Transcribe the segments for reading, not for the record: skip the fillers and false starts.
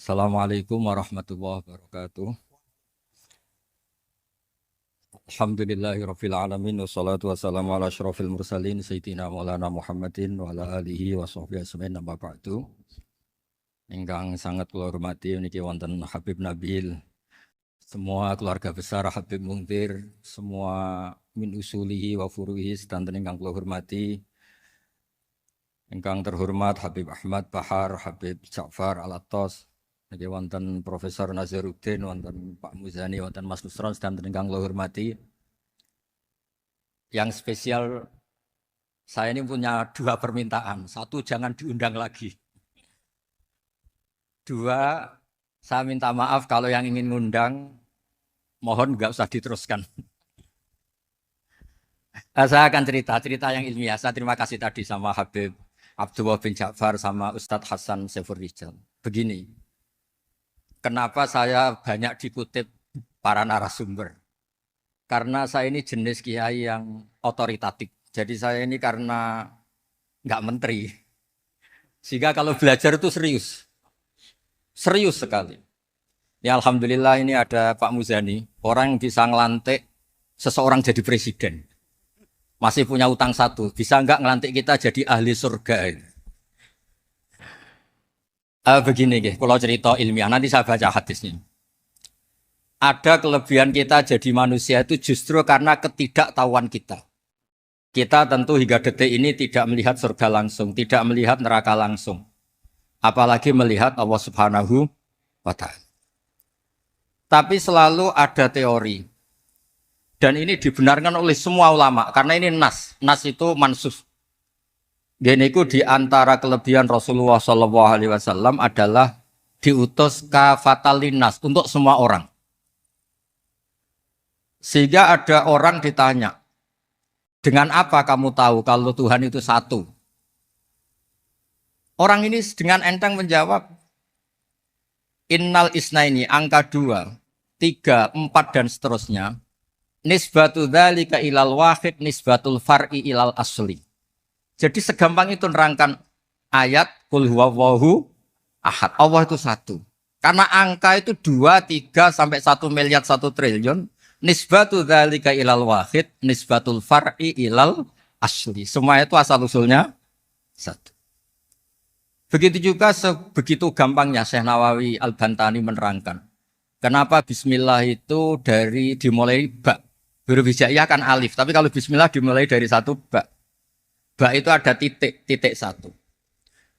Assalamualaikum warahmatullahi wabarakatuh. Alhamdulillahirabbil alamin wassalatu wassalamu ala asyrofil mursalin sayyidina Maulana Muhammadin wa ala alihi wa sahbihi ajmain amma ba'du. Ingkang sangat kula hormati niki wonten Habib Nabil, semua keluarga besar Habib Mungtir, semua min usulihi wa furuhi sedanten ingkang kula hormati. Ingkang terhormat Habib Ahmad Bahar, Habib Ja'far Al-Attas, niki wonten Profesor Nazaruddin, wonten Pak Muzani, wonten Mas Nusron sedanten ingkang kula hormati. Yang spesial, saya ini punya dua permintaan. Satu, jangan diundang lagi. Dua, saya minta maaf kalau yang ingin ngundang, mohon nggak usah diteruskan. Saya akan cerita yang ilmiah. Saya terima kasih tadi sama Habib Abdullah bin Ja'far sama Ustadz Hasan Saifur Rijal. Begini, kenapa saya banyak dikutip para narasumber? Karena saya ini jenis kiai yang otoritatif. Jadi saya ini karena nggak menteri. Sehingga kalau belajar itu serius. Serius sekali. Ya alhamdulillah ini ada Pak Muzani. Orang yang bisa ngelantik seseorang jadi presiden. Masih punya utang satu. Bisa nggak ngelantik kita jadi ahli surga? Begini, kalau cerita ilmiah. Nanti saya baca hadisnya. Ada kelebihan kita jadi manusia itu justru karena ketidaktahuan kita. Kita tentu hingga detik ini tidak melihat surga langsung, tidak melihat neraka langsung. Apalagi melihat Allah Subhanahu wa Ta'ala. Tapi selalu ada teori. Dan ini dibenarkan oleh semua ulama karena ini nas. Nas itu mansus. Geniku di antara kelebihan Rasulullah SAW adalah diutus kafatal linnas untuk semua orang. Sehingga ada orang ditanya, dengan apa kamu tahu kalau Tuhan itu satu? Orang ini dengan enteng menjawab, innal isnaini, angka 2, 3, 4 dan seterusnya. Nisbatu dzalika ilal wahid, nisbatul far'i ilal asli. Jadi segampang itu nerangkan ayat qul huwallahu ahad. Allah itu satu. Karena angka itu 2, 3 sampai 1 miliar 1 triliun. Nisbatu dzalika ilal wahid, nisbatul far'i ilal asli. Semua itu asal usulnya satu. Begitu juga begitu gampangnya Syekh Nawawi Al-Bantani menerangkan. Kenapa bismillah itu dimulai ba. Huruf hijaiyah kan alif, tapi kalau bismillah dimulai dari satu ba. Ba itu ada titik satu.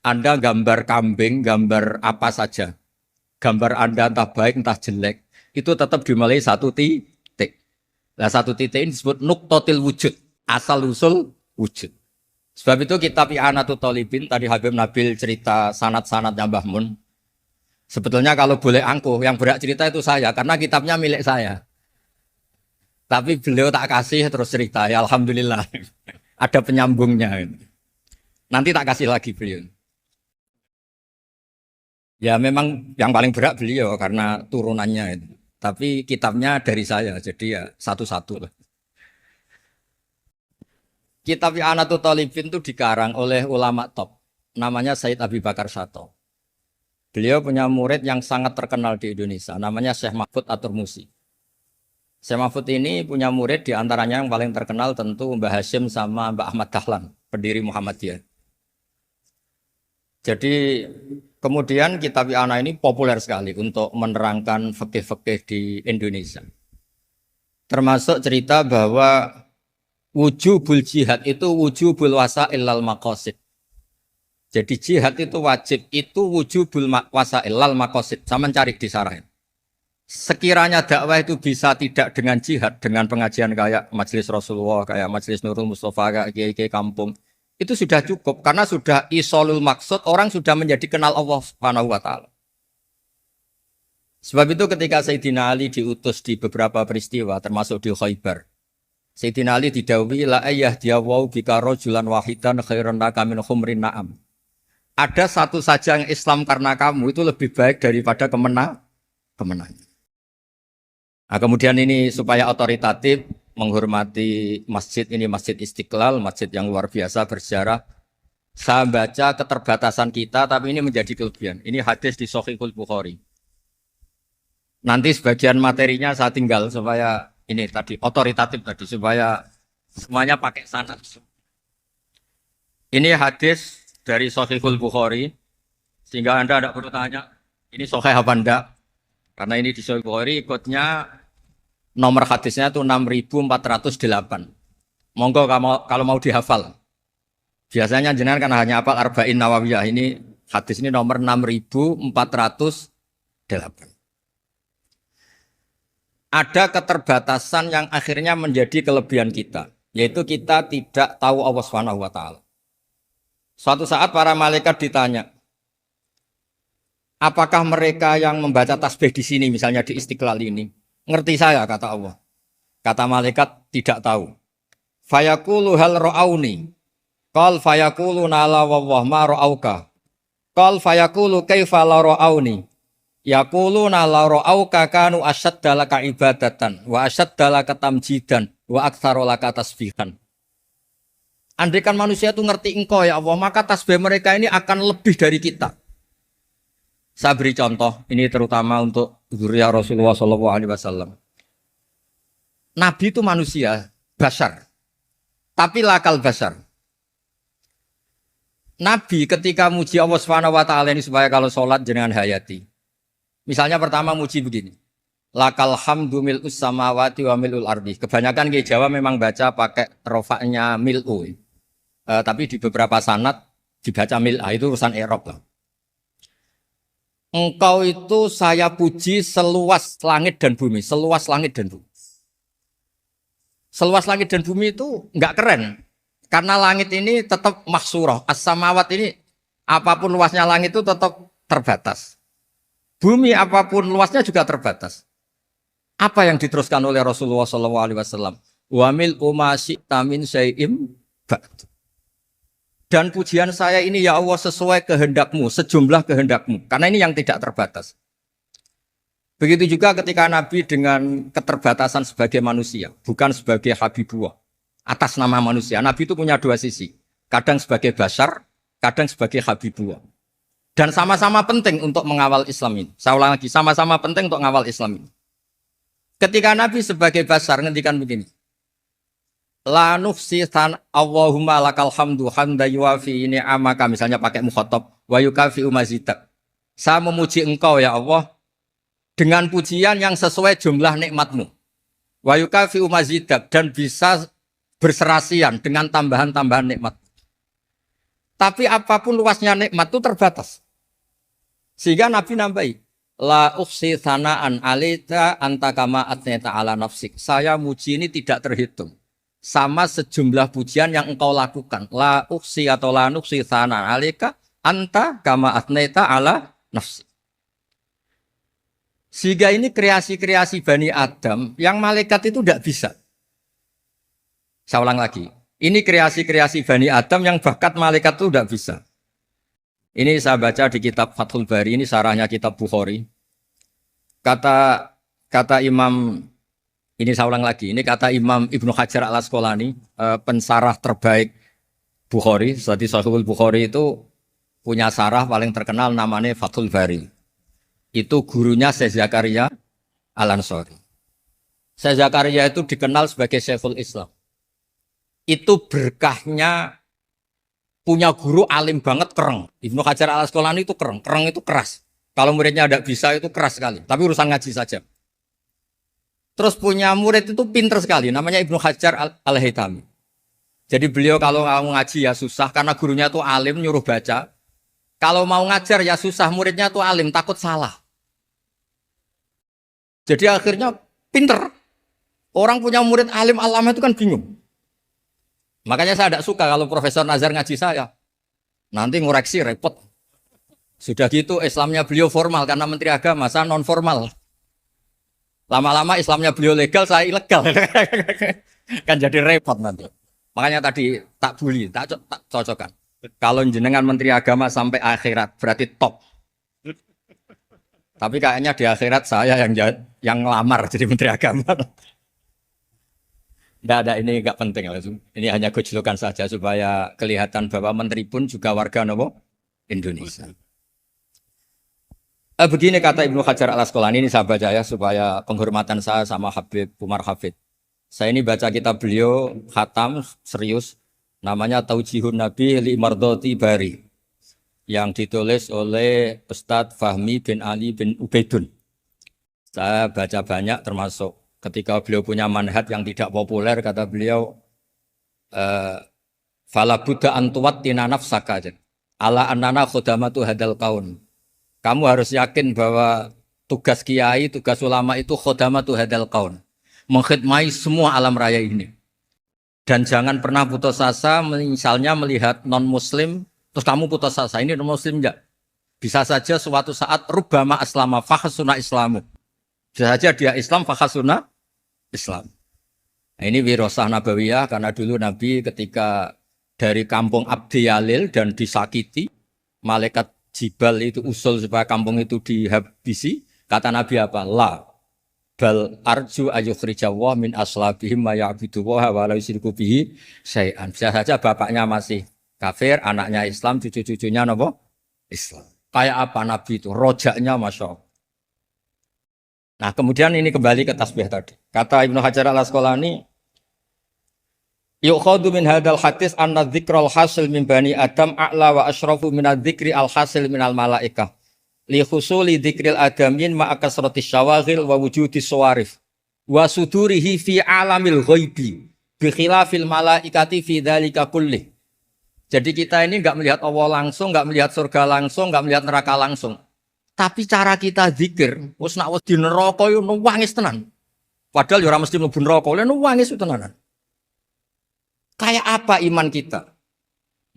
Anda gambar kambing, gambar apa saja. Gambar Anda entah baik entah jelek, itu tetap dimulai satu titik. Nah satu titik ini disebut nuqtatil wujud, asal usul wujud. Sebab itu kitab I'anatul Thalibin, tadi Habib Nabil cerita sanad-sanadnya Mbah Mun. Sebetulnya kalau boleh angkuh, yang berhak cerita itu saya, karena kitabnya milik saya. Tapi beliau tak kasih terus cerita, ya alhamdulillah. Ada penyambungnya. Nanti tak kasih lagi beliau. Ya memang yang paling berhak beliau karena turunannya itu. Tapi kitabnya dari saya, jadi ya satu-satu lah. Kitab I'anatul Thalibin itu dikarang oleh ulama top. Namanya Said Abi Bakar Sato. Beliau punya murid yang sangat terkenal di Indonesia. Namanya Syekh Mahfud At-Turmusi. Syekh Mahfud ini punya murid diantaranya yang paling terkenal tentu Mbah Hashim sama Mbah Ahmad Dahlan, pendiri Muhammadiyah. Jadi kemudian kitab I'anah ini populer sekali untuk menerangkan fikih-fikih di Indonesia. Termasuk cerita bahwa wujubul jihad itu wujubul wasail lal maqasid. Jadi jihad itu wajib, itu wujubul wasail lal maqasid. Saya mencari di sarah. Sekiranya dakwah itu bisa tidak dengan jihad, dengan pengajian kayak Majelis Rasulullah, kayak Majelis Nurul Mustafa, kayak kiai-kiai kampung, itu sudah cukup karena sudah isolul maksud, orang sudah menjadi kenal Allah Subhanahu wa Ta'ala. Sebab itu ketika Sayyidina Ali diutus di beberapa peristiwa termasuk di Khaybar, Sayyidina Ali didhawuhi la ayyah diawau bika rajulan wahidan khairan laka min khumrin na'am. ada satu saja yang Islam karena kamu itu lebih baik daripada kemenangan. Nah, kemudian ini supaya otoritatif menghormati masjid ini, Masjid Istiqlal, masjid yang luar biasa bersejarah. Saya baca keterbatasan kita, tapi ini menjadi kelebihan. Ini hadis di Shahihul Bukhari. Nanti sebagian materinya saya tinggal supaya ini tadi otoritatif tadi supaya semuanya pakai sanad. Ini hadis dari Shahihul Bukhari, sehingga Anda tidak perlu tanya, ini sahih apa enggak? Karena ini di Shahihul Bukhari, ikutnya nomor hadisnya itu 6408. Monggo kalau mau dihafal. Biasanya jenengan kan hanya hafal Arba'in Nawawiyah. Ini hadis ini nomor 6408. Ada keterbatasan yang akhirnya menjadi kelebihan kita, yaitu kita tidak tahu Allah Subhanahu wa taala. Suatu saat para malaikat ditanya, apakah mereka yang membaca tasbih di sini, misalnya di Istiqlal ini, ngerti saya, kata Allah. Kata malaikat, tidak tahu. Fayaqulu hal ra'auni. Qal fayaqulu nala wallah ma ra'auka. Qal fayaqulu kaifa la ra'auni. Yaqulu nala ra'auka kanu asyadda laka ibadatan wa asyadda laka tamjidan wa aktsara laka tasbihan. Andaikan manusia itu ngerti engkau ya Allah, maka tasbih mereka ini akan lebih dari kita. Saya beri contoh, ini terutama untuk dzurriyyah Rasulullah SAW. Nabi itu manusia, basar. Tapi lakal basar. Nabi ketika muji Allah SWT ini supaya kalau sholat jangan hayati. Misalnya pertama muji begini. Lakal hamdu mil'us samawati wa mil'ul ardi. Kebanyakan di Jawa memang baca pakai rofaknya mil'u. Tapi di beberapa sanad dibaca mil'ah, itu urusan i'rab lah. Engkau itu saya puji seluas langit dan bumi, seluas langit dan bumi. Seluas langit dan bumi itu enggak keren. Karena langit ini tetap mahsurah, as-samawat ini apapun luasnya langit itu tetap terbatas. Bumi apapun luasnya juga terbatas. Apa yang diteruskan oleh Rasulullah SAW? Wa mil'u ma syi'ta min syai'im ba'd. Dan pujian saya ini ya Allah sesuai kehendakmu, sejumlah kehendakmu. Karena ini yang tidak terbatas. Begitu juga ketika Nabi dengan keterbatasan sebagai manusia, bukan sebagai Habibullah, atas nama manusia. Nabi itu punya dua sisi. Kadang sebagai basar, kadang sebagai Habibullah. Dan sama-sama penting untuk mengawal Islam ini. Saya ulang lagi, sama-sama penting untuk mengawal Islam ini. Ketika Nabi sebagai basar, ngendikan begini. La nufsi Allahumma lakal hamdu hamda yuafi ni'amaka, misalnya pakai mukhatab wa yukafi umazidak. Saya memuji engkau ya Allah dengan pujian yang sesuai jumlah nikmatmu. Wa yukafi umazidak, dan bisa berserasian dengan tambahan-tambahan nikmat. Tapi apapun luasnya nikmat itu terbatas. Sehingga Nabi nambahi, la ukhsi thana'an alita anta kama atneta ala nafsik. Saya muji ini tidak terhitung. Sama sejumlah pujian yang engkau lakukan. La uksi atau la nuksi sana alika anta kama atneta ala nafsi. Sehingga ini kreasi-kreasi Bani Adam yang malaikat itu tidak bisa. Saya ulang lagi. Ini kreasi-kreasi Bani Adam yang bakat malaikat itu tidak bisa. Ini saya baca di kitab Fathul Bari, ini sarahnya kitab Bukhari. Kata Imam, ini saya ulang lagi, ini kata Imam Ibnu Hajar al-Asqalani, pensarah terbaik Bukhari. Jadi Sahihul Bukhari itu punya sarah paling terkenal namanya Fathul Bari. Itu gurunya Syekh Zakaria Al-Ansari. Syekh Zakaria itu dikenal sebagai Syekhul Islam. Itu berkahnya punya guru alim banget, kereng. Ibnu Hajar al-Asqalani itu kereng itu keras. Kalau muridnya tidak bisa itu keras sekali, tapi urusan ngaji saja. Terus punya murid itu pinter sekali, namanya Ibnu Hajar al-Haytami. Jadi beliau kalau mau ngaji ya susah, karena gurunya itu alim, nyuruh baca. Kalau mau ngajar ya susah, muridnya itu alim, takut salah. Jadi akhirnya pinter. Orang punya murid alim alama itu kan bingung. Makanya saya tidak suka kalau Profesor Nazar ngaji saya. Nanti ngoreksi repot. Sudah gitu Islamnya beliau formal, karena Menteri Agama, saya non formal. Lama-lama Islamnya beliau legal, saya ilegal. Kan jadi repot nanti. Makanya tadi tak bully, tak cocokkan. Kalau jenengan Menteri Agama sampai akhirat berarti top. Tapi kayaknya di akhirat saya yang ngelamar jadi Menteri Agama. Tidak ada, ini nggak penting. Ini hanya gojlokan saja supaya kelihatan bahwa Menteri pun juga warga nopo Indonesia. Begini kata Ibnu Hajar Al Asqalani, ini saya baca ya supaya penghormatan saya sama Habib Umar Hafid. Saya ini baca kitab beliau khatam serius, namanya Taujihun Nabi li Mardhati Bari, yang ditulis oleh Ustadz Fahmi bin Ali bin Ubaidun. Saya baca banyak, termasuk ketika beliau punya manhaj yang tidak populer, kata beliau, fala buddha antuwat tina nafsaka ala annana khudamatu hadal kaun. Kamu harus yakin bahwa tugas kiai, tugas ulama itu khudamatu hadal kaun, mengkhidmati semua alam raya ini. Dan jangan pernah putus asa, misalnya melihat non-muslim, terus kamu putus asa, ini non-muslim enggak? Bisa saja suatu saat rubbama aslama fakhasuna islamu. Bisa saja dia Islam fakhasuna Islam. Nah, ini wirasah nabawiyah, karena dulu Nabi ketika dari kampung Abdi Yalil dan disakiti, malaikat Jibal itu usul supaya kampung itu dihabisi. Kata Nabi apa? La bal arju ayukhrijawah min aslabihim ma ya'budu wa la yusyriku bihi syai'an. Bisa saja bapaknya masih kafir, anaknya Islam, cucu-cucunya napa? Islam. Kayak apa Nabi itu? Rojaknya Masya Allah. Nah, kemudian ini kembali ke tasbih tadi. Kata Ibnu Hajar Al Asqalani, yukhadu min hadal hadis anna dzikral hasil min bani Adam a'la wa asyrafu min adzikri al hasil min al malaikah. Li khusuli dzikril adamin ma akasratis syawaghil wa wujudis sawarif wa sudurihi fi alamil ghaibi bi khilafil malaikati fi dzalika kulli. Jadi kita ini enggak melihat Allah langsung, enggak melihat surga langsung, enggak melihat neraka langsung. Tapi cara kita zikir, wis nak wis di neraka yo nuwangis tenan. Padahal yo ora mesti mlebu neraka, lha nuwangis tenanan. Kayak apa iman kita?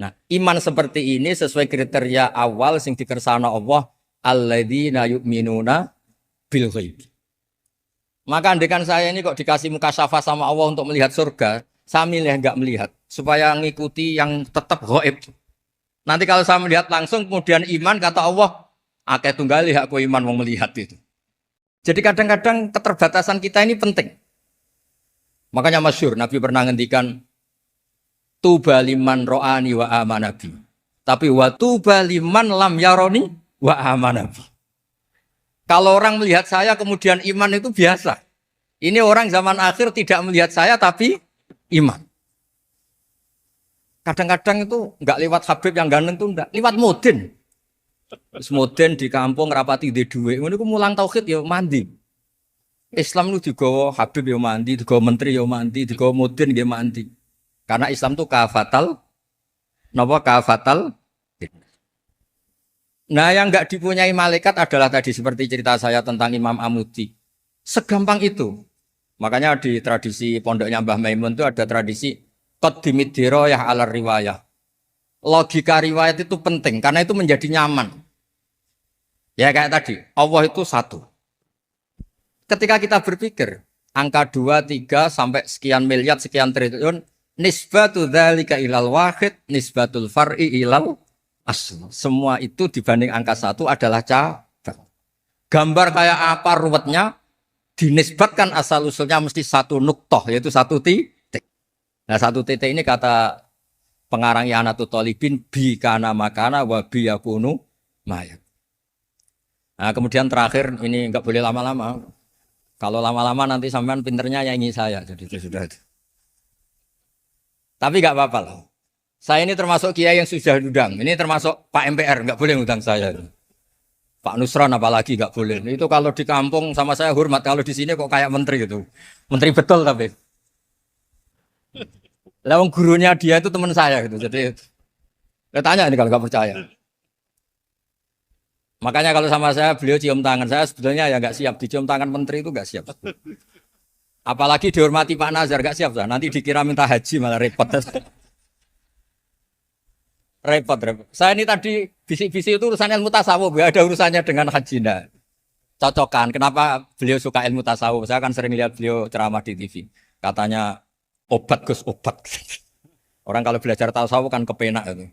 Nah, iman seperti ini sesuai kriteria awal sing dikersana Allah, alladzina yu'minuna bil ghaib. Maka andekan saya ini kok dikasih mukasyafah sama Allah untuk melihat surga, saya milih enggak melihat supaya ngikuti yang tetap ghaib. Nanti kalau saya melihat langsung kemudian iman, kata Allah, akeh tunggali aku iman mau melihat itu. Jadi kadang-kadang keterbatasan kita ini penting. Makanya masyhur Nabi pernah ngendikan tuba liman ro'ani wa amanabi. Tapi wa tuba liman lam yaroni wa amanabi. Kalau orang melihat saya kemudian iman itu biasa. Ini orang zaman akhir tidak melihat saya tapi iman. Kadang-kadang itu enggak lewat Habib yang ganteng itu enggak, lewat Mudin. Mudin di kampung rapati di duit, ngono iku mulang tauhid ya mandi. Islam itu digawa Habib ya mandi, digawa menteri ya mandi, digawa Mudin ya mandi. Karena Islam itu kafatal, napa kafatal. Nah, yang enggak dipunyai malaikat adalah tadi seperti cerita saya tentang Imam Amudi. Segampang itu. Makanya di tradisi pondoknya Mbah Maimun itu ada tradisi qaddimid dirayah ala riwayah. Logika riwayat itu penting karena itu menjadi nyaman. Ya kayak tadi, Allah itu satu. Ketika kita berpikir angka 2, 3 sampai sekian miliar, sekian triliun, nisbatu dzalika ilal wahid, nisbatul far'i ilal asl. Semua itu dibanding angka 1 adalah cabang. Gambar kayak apa ruwetnya dinisbatkan asal usulnya mesti satu nuktoh, yaitu satu titik. Nah, satu titik ini kata pengarang I'anatul Talibin bi kana makana wa bi yakunu mayat. Nah, kemudian terakhir ini enggak boleh lama-lama. Kalau lama-lama nanti sampean pinternya nyanyi saya. Jadi itu sudah itu. Tapi enggak apa-apa lah. Saya ini termasuk kiai yang sudah diundang. Ini termasuk Pak MPR, enggak boleh ngundang saya. Pak Nusron apalagi enggak boleh. Itu kalau di kampung sama saya hormat, kalau di sini kok kayak menteri gitu. Menteri betul tapi. Lawang gurunya dia itu teman saya gitu. Jadi tanya ini kalau nggak percaya. Makanya kalau sama saya beliau cium tangan, saya sebetulnya ya nggak siap dicium tangan menteri itu nggak siap. Apalagi dihormati Pak Nazar nggak siap. Nanti dikira minta haji malah repot. repot. Saya ini tadi bisik-bisik itu urusan ilmu tasawuf, ya ada urusannya dengan haji. Nah, cocokan. Kenapa beliau suka ilmu tasawuf? Saya kan sering lihat beliau ceramah di TV. Katanya obat Gus obat. Orang kalau belajar tasawuf kan kepenak itu.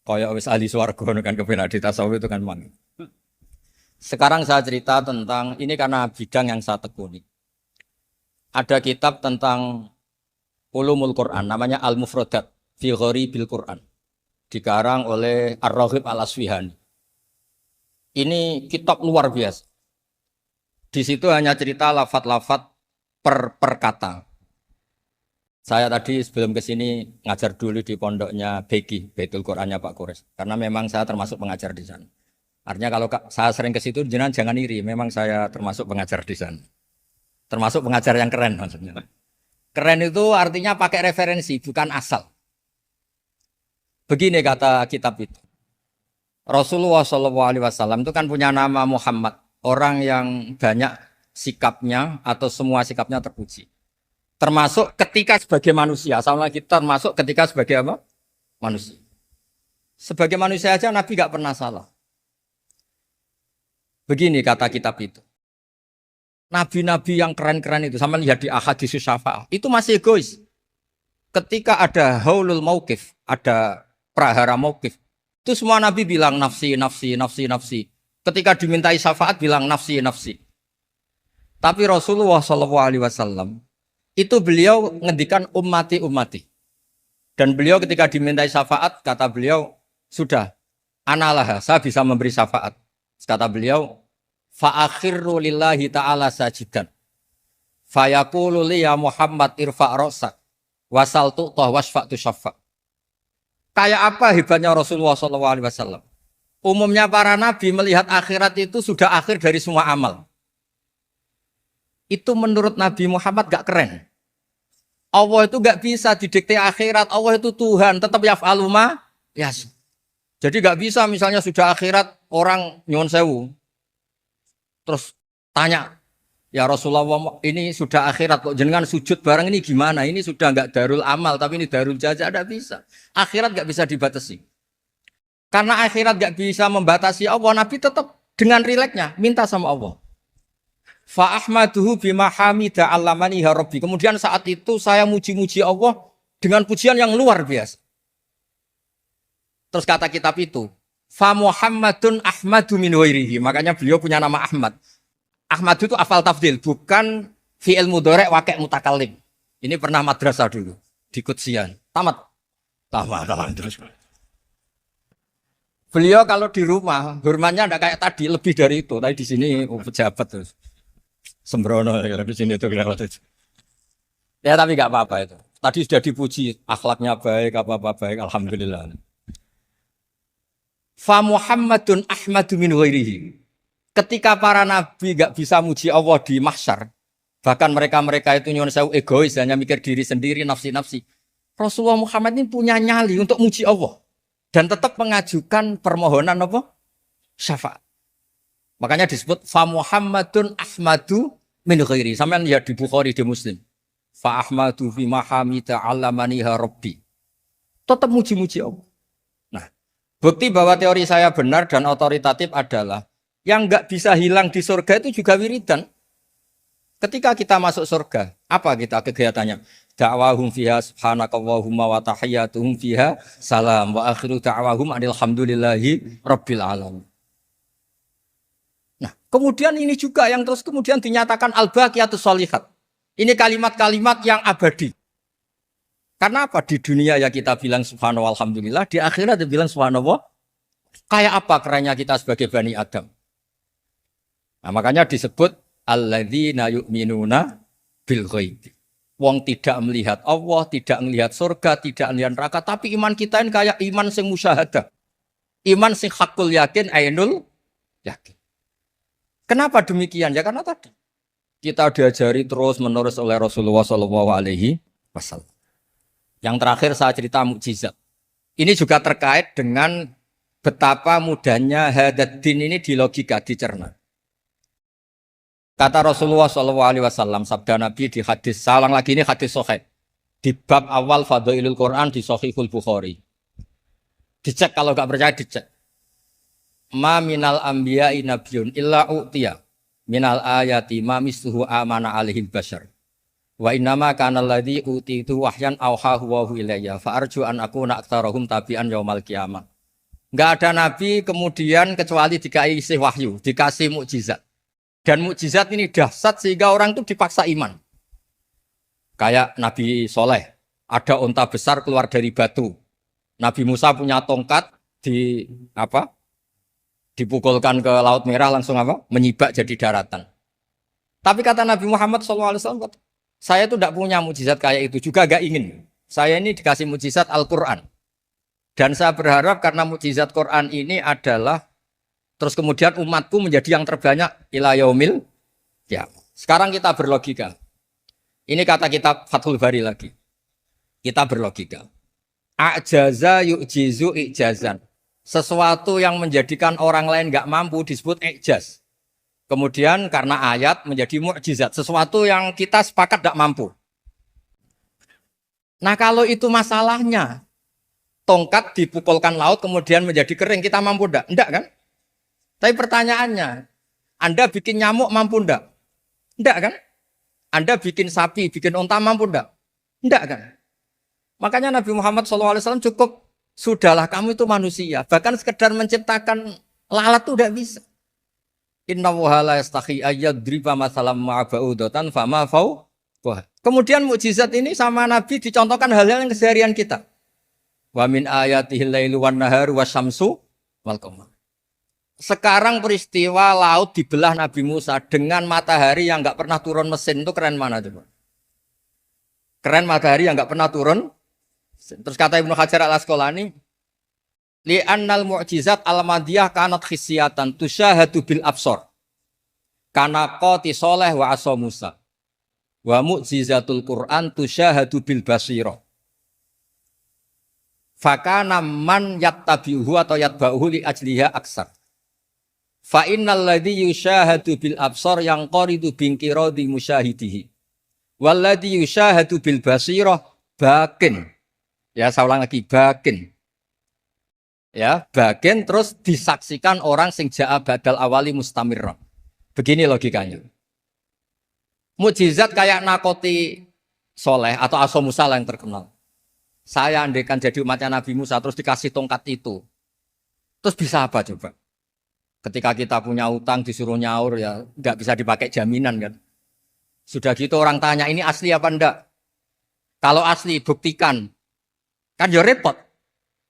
Kayak wis ahli swarga kan kepenak di tasawuf itu kan mang. Sekarang saya cerita tentang ini karena bidang yang saya tekuni. Ada kitab tentang ulumul Quran namanya Al-Mufradat fi Gharibil Quran. Dikarang oleh Ar-Raghib Al-Asfihani. Ini kitab luar biasa. Di situ hanya cerita lafat-lafat per kata. Saya tadi sebelum ke sini ngajar dulu di pondoknya Beki, Baitul Qurannya Pak Kures. Karena memang saya termasuk pengajar di sana. Artinya kalau saya sering ke situ jangan iri, memang saya termasuk pengajar di sana. Termasuk pengajar yang keren maksudnya. Keren itu artinya pakai referensi, bukan asal. Begini kata kitab itu. Rasulullah SAW itu kan punya nama Muhammad. Orang yang banyak sikapnya atau semua sikapnya terpuji. Termasuk ketika sebagai manusia. Sama kita termasuk ketika sebagai apa? Manusia. Sebagai manusia aja Nabi gak pernah salah. Begini kata kitab itu. Nabi-nabi yang keren-keren itu, sama lihat di Ahadits Syafa'ah, itu masih egois. Ketika ada haulul mauqif, ada prahara mauqif, itu semua Nabi bilang nafsi, nafsi, nafsi, nafsi. Ketika dimintai syafaat bilang nafsi, nafsi. Tapi Rasulullah SAW itu beliau ngendikan ummati, ummati. Dan beliau ketika dimintai syafaat, kata beliau, sudah, analah, saya bisa memberi syafaat. Kata beliau, fa'akhirru lillahi ta'ala sajidan. Fayaqulu li ya Muhammad irfa' ra'sak. Wasal tu'tah wasfa'tu syaffa'. Kayak apa hebatnya Rasulullah SAW? Umumnya para nabi melihat akhirat itu sudah akhir dari semua amal. Itu menurut Nabi Muhammad gak keren. Allah itu gak bisa didikte akhirat. Allah itu Tuhan, tetap yaf'alu ma yas. Jadi gak bisa misalnya sudah akhirat orang nyuwun sewu. Terus tanya, ya Rasulullah ini sudah akhirat kok jenengan sujud bareng ini gimana? Ini sudah enggak darul amal tapi ini darul jaza, enggak bisa. Akhirat enggak bisa dibatasi. Karena akhirat enggak bisa membatasi Allah, Nabi tetap dengan rileksnya minta sama Allah. Fa ahmaduhu bima hamida allamani ya rabbi. Kemudian saat itu saya muji-muji Allah dengan pujian yang luar biasa. Terus kata kitab itu, fa Muhammadun Ahmadu min ghairihi. Makanya beliau punya nama Ahmad. Ahmad itu afal tafdil, bukan fi'il mudhari' waqi' mutakallim. Ini pernah madrasah dulu di Kutsian. Tamat terus. Beliau kalau di rumah, hormatnya enggak kayak tadi, lebih dari itu. Tadi di sini pejabat terus. Sembrono di sini itu kelewat itu. Ya tapi enggak apa-apa itu. Tadi sudah dipuji, akhlaknya baik, apa-apa baik, alhamdulillah. Fa Muhammadun Ahmadu min ghairihi. Ketika para nabi gak bisa muji Allah di mahsyar, bahkan mereka-mereka itu nyuwun sewu egois, hanya mikir diri sendiri, nafsi-nafsi. Rasulullah Muhammad ini punya nyali untuk muji Allah dan tetap mengajukan permohonan apa? Syafaat. Makanya disebut fa Muhammadun Ahmadu min ghairi. Sampeyan lihat di Bukhari di Muslim. Fa Ahmadu fi mahamida allamaniha rabbi. Tetap muji-muji Allah. Nah, bukti bahwa teori saya benar dan otoritatif adalah yang enggak bisa hilang di surga itu juga wiridan. Ketika kita masuk surga, apa kita kegiatannya? Da'wahum fiha subhanakallahumma wa tahiyyatuhum fiha salam wa akhiru da'wahum alhamdulillahi rabbil alamin. Nah, kemudian ini juga yang terus kemudian dinyatakan al-baqiyatus sholihat. Ini kalimat-kalimat yang abadi. Karena apa? Di dunia ya kita bilang subhanallah alhamdulillah, di akhirat dia bilang subhanallah. Kayak apa kerennya kita sebagai Bani Adam? Nah, makanya disebut alladzina yu'minuna bil ghaib. Wong tidak melihat Allah, tidak melihat surga, tidak melihat neraka, tapi iman kita ini kayak iman sing musyahadah. Iman sing hakul yakin, ainul yakin. Kenapa demikian? Ya karena tadi kita diajari terus menerus oleh Rasulullah SAW. Yang terakhir saya cerita mukjizat. Ini juga terkait dengan betapa mudahnya hadad din ini di logika, dicerna. Kata Rasulullah SAW, sabda Nabi di hadis, salang lagi ini hadis sahih. Di bab awal Fadhailul Quran di Sahihul Bukhari. Dicek kalau nggak percaya dicek. Ma minal anbiya'i nabiyyun illa u'tiya minal ayati ma misluhu amana alaihil bashar. Wa innama kana alladzi utitu wahyan auhahu wa ilayya fa arju an akuna aktsarahum tabi'an yaumal qiyamah. Nggak ada nabi kemudian kecuali dikasih wahyu, dikasih mukjizat. Dan mukjizat ini dahsyat sehingga orang itu dipaksa iman. Kayak Nabi Soleh, ada unta besar keluar dari batu. Nabi Musa punya tongkat di apa? Dipukulkan ke Laut Merah langsung apa? Menyibak jadi daratan. Tapi kata Nabi Muhammad SAW, saya itu tidak punya mukjizat kayak itu, juga gak ingin. Saya ini dikasih mukjizat Al-Quran. Dan saya berharap karena mukjizat Quran ini adalah terus kemudian umatku menjadi yang terbanyak ila yaumil ya. Sekarang kita berlogika. Ini kata kitab Fathul Bari lagi. Kita berlogika. A'jaza yu'jizu i'jazan. Sesuatu yang menjadikan orang lain enggak mampu disebut i'jaz. Kemudian karena ayat menjadi mukjizat. Sesuatu yang kita sepakat enggak mampu. Nah kalau itu masalahnya, tongkat dipukulkan laut kemudian menjadi kering, kita mampu enggak? Enggak kan? Tapi pertanyaannya, Anda bikin nyamuk mampu enggak? Enggak kan? Anda bikin sapi, bikin unta mampu enggak? Enggak kan? Makanya Nabi Muhammad SAW cukup, sudahlah kamu itu manusia. Bahkan sekedar menciptakan lalat itu enggak bisa. Inna wuhala yastahi ayyadriba masalam ma'aba'udatan fama fau. Kemudian mukjizat ini sama Nabi dicontohkan hal-hal yang keseharian kita. Wa min ayatihil lailu wan naharu wasyamsu wal qamar. Sekarang peristiwa laut dibelah Nabi Musa dengan matahari yang enggak pernah turun mesin itu keren mana coba? Keren matahari yang enggak pernah turun. Terus kata Ibnu Hajar Al-Asqalani, li'annal mu'jizat al-madiyah kanat khisyatan tusyahadu bil absor. Kana qati soleh wa asa Musa. Wa mu'jizatul Qur'an tusyahadu bil basira. Fakana man yattabi'uhu atau yatba'uhu li ajliha aksar. Fa innal ladzi yusyahadu bil absar yang qaridu binqiradi musyahidihi. Wal ladzi yusyahadu bil basirah bakin. Ya, saya ulang lagi, bakin. Ya, bakin terus disaksikan orang sing ja'a badal awali mustamirra. Begini logikanya. Mukjizat kayak nakoti Soleh atau Asa Musa yang terkenal. Saya andaikan jadi umatnya Nabi Musa terus dikasih tongkat itu. Terus bisa apa coba? Ketika kita punya utang disuruh nyaur ya nggak bisa dipakai jaminan kan. Sudah gitu orang tanya ini asli apa enggak? Kalau asli buktikan. Kan ya repot.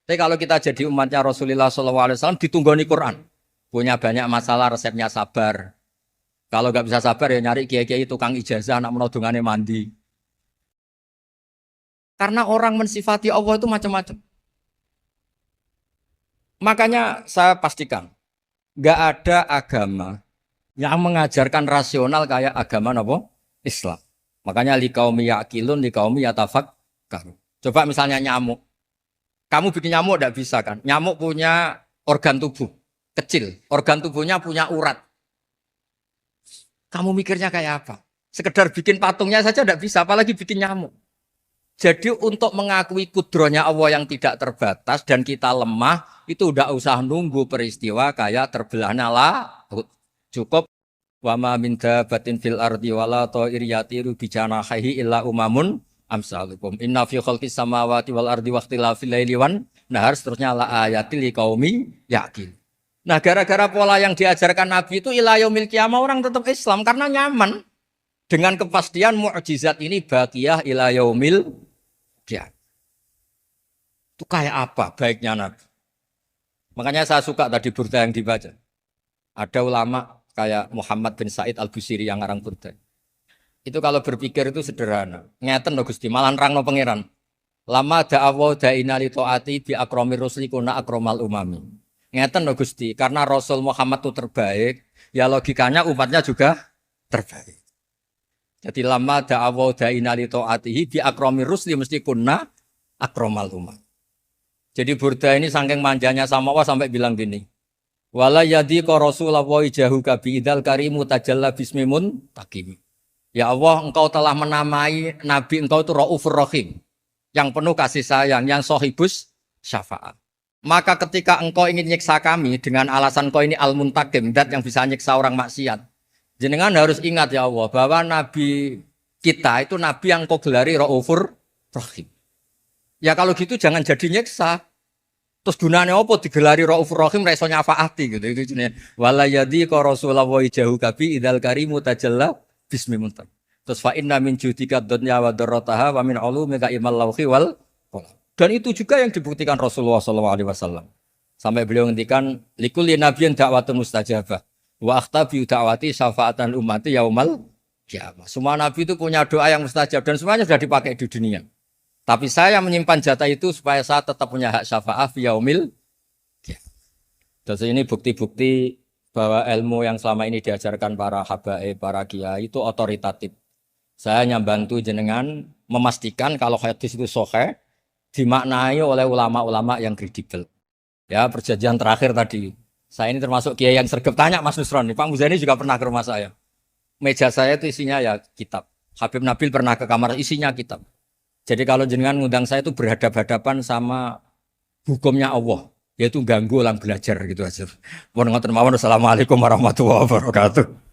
Tapi kalau kita jadi umatnya Rasulullah SAW ditunggoni Quran. Punya banyak masalah resepnya sabar. Kalau nggak bisa sabar ya nyari kiai-kiai tukang ijazah anak menodongannya mandi. Karena orang mensifati Allah itu macam-macam. Makanya saya pastikan, nggak ada agama yang mengajarkan rasional kayak agama apa? Islam. Makanya liqaumi yaqilun liqaumi yatafakkarun. Coba misalnya nyamuk. Kamu bikin nyamuk nggak bisa kan? Nyamuk punya organ tubuh kecil. Organ tubuhnya punya urat. Kamu mikirnya kayak apa? Sekedar bikin patungnya saja nggak bisa, apalagi bikin nyamuk. Jadi untuk mengakui kudronya Allah yang tidak terbatas dan kita lemah, itu udah usah nunggu peristiwa kayak terbelahnya laut. Cukup wama min dabatin fil ardi wala ta'ir yatiru bi janahihi illa umamun amsalukum. Inna fi khalqis samawati wal ardi waqtilafil laili wan nahar seterusnya la ayatil liqaumi yaqil. Nah, gara-gara pola yang diajarkan Nabi itu ila yaumil qiyamah orang tetap Islam karena nyaman. Dengan kepastian mukjizat ini baqiyah ila yaumil qiyamah. Itu kayak apa baiknya Nabi? Makanya saya suka tadi burda yang dibaca. Ada ulama kayak Muhammad bin Said Al-Busiri yang ngarang burda. Itu kalau berpikir itu sederhana. Ngeten lho Gusti, malah nerangno pangeran. Lama da'awa da'ina li ta'ati bi akramir rusli kuna akramal umami. Ngeten lho Gusti, karena Rasul Muhammad itu terbaik, ya logikanya umatnya juga terbaik. Jadi lama da'awa da'ina li ta'atihi bi akramir rusli mesti kuna akramal umami. Jadi burda ini saking manjanya sama Allah sampai bilang gini. Wala yadhiqa Rasulullah jahuka bi idzal karimu tajalla bismimun takim. Ya Allah, engkau telah menamai Nabi engkau itu Raufur Rahim. Yang penuh kasih sayang, yang sohibus syafaat. Maka ketika engkau ingin nyiksa kami dengan alasan engkau ini al-muntakim, dat yang bisa nyiksa orang maksiat. Jenengan harus ingat ya Allah, bahwa Nabi kita itu Nabi yang engkau gelari Raufur Rahim. Ya kalau gitu jangan jadi nyiksa. Terus gunanya apa digelari Raufur Rahim ra iso nyafaati gitu. Itu jenenge wala yadi ka Rasulullah jahu kabi idal karimu tajalla bismi muntab. Terus fa inna min judika dunya wa darrataha wa min ulumika imal lauhi wal qalam. Dan itu juga yang dibuktikan Rasulullah sallallahu alaihi wasallam. Sampai beliau ngendikan likulli nabiyyin da'watun mustajabah wa akhtabi da'wati syafaatan ummati yaumal qiyamah. Semua nabi itu punya doa yang mustajab dan semuanya sudah dipakai di dunia. Tapi saya menyimpan jatah itu supaya saya tetap punya hak syafaat fi yaumil qiyamah. Terus ini bukti-bukti bahwa ilmu yang selama ini diajarkan para habaib, para kiai itu otoritatif. Saya hanya bantu jenengan memastikan kalau hadis itu sahih dimaknai oleh ulama-ulama yang kredibel. Ya, perjanjian terakhir tadi. Saya ini termasuk kiai yang sergap tanya Mas Nusron. Pak Muzani juga pernah ke rumah saya. Meja saya itu isinya ya kitab. Habib Nabil pernah ke kamar isinya kitab. Jadi kalau jenengan ngundang saya itu berhadap-hadapan sama hukumnya Allah, yaitu ganggu orang belajar gitu aja. Mohon ngoten mawon. Assalamualaikum warahmatullahi wabarakatuh.